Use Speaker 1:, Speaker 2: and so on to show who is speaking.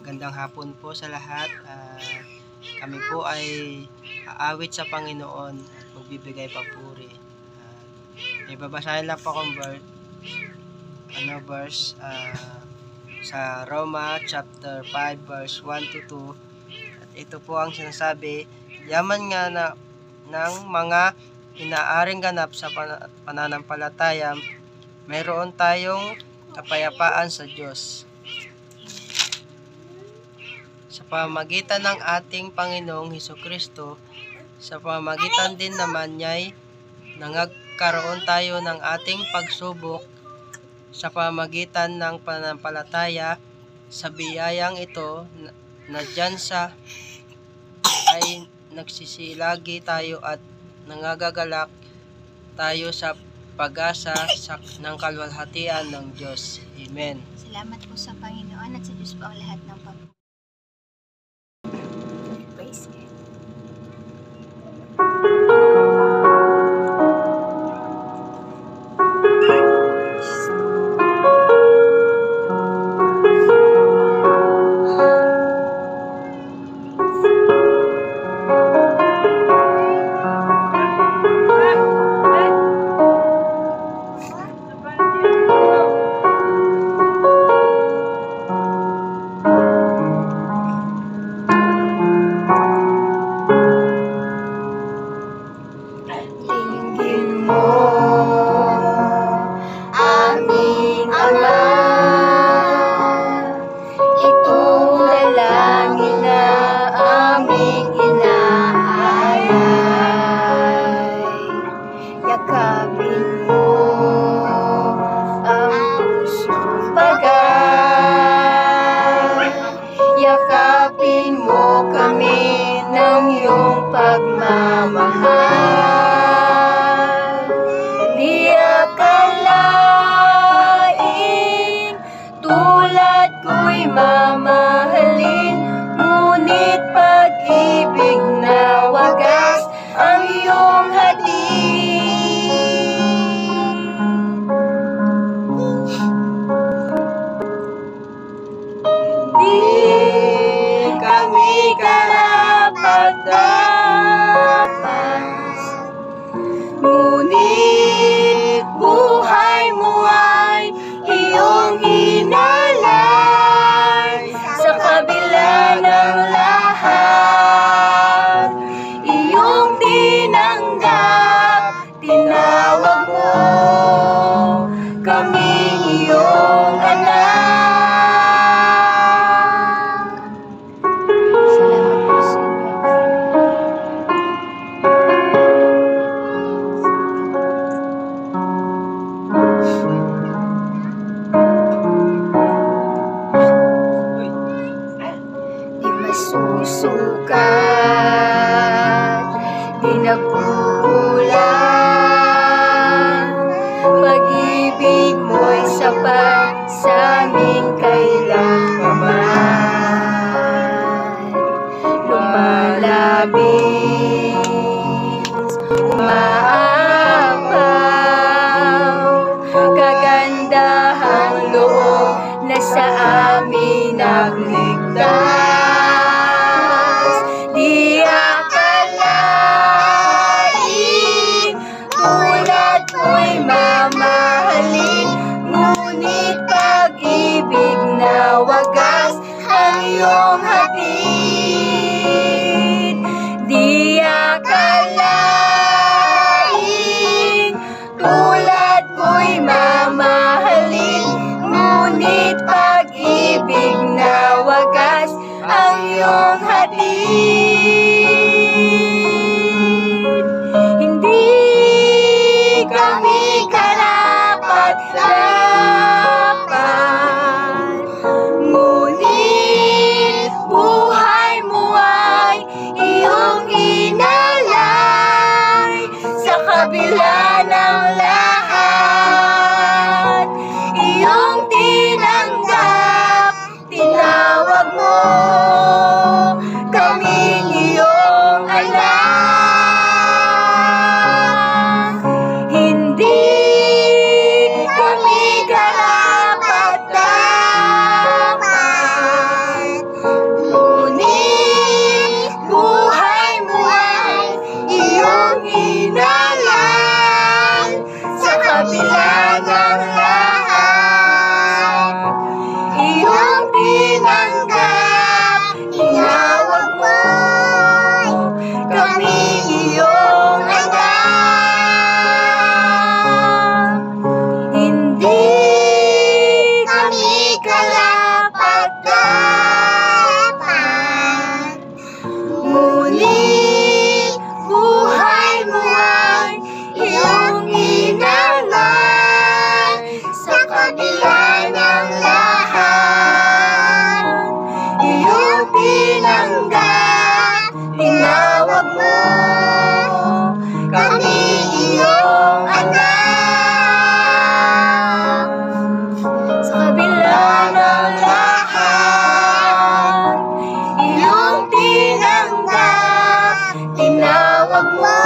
Speaker 1: Magandang hapon po sa lahat. Kami po ay aawit sa Panginoon at magbibigay papuri. May babasahin lang po akong verse sa Roma chapter 5 verse 1 to 2. At ito po ang sinasabi, yaman nga ng mga inaaring ganap sa pananampalataya, mayroon tayong kapayapaan sa Diyos sa pamamagitan ng ating Panginoong Hesukristo. Sa pamamagitan din naman niya'y nagkaroon tayo ng ating pagsubok sa pamamagitan ng pananampalataya sa biyayang ito na dyan sa ay nagsisilagi tayo at nangagagalak tayo sa pag-asa ng kalwalhatian ng Diyos. Amen.
Speaker 2: Salamat po sa Panginoon at sa Diyos po ang lahat ng papuri. Praise God. Yakapin mo kami ng iyong pagmamahal. Di akalain tulad ko'y mamahalin, ngunit pag-ibig na wagas ang iyong hatid. Karapat-dapat, ngunit buhay mo ay iyong inalay. Sa kabila ng lahat, iyong tinanggap, tinawag mo kaming iyong anak. Susukat, di nagkukulang, pag-ibig mo'y sapat sa aming kailangan. Lumalabis, umaapaw, kagandahang loob na sa amin nagligtas. Di akalain tulad ko'y mamahalin, ngunit pag-ibig na wagas ang iyong hatid. Di akalain tulad ko'y mamahalin, ngunit pag-ibig na wagas pagmamahal.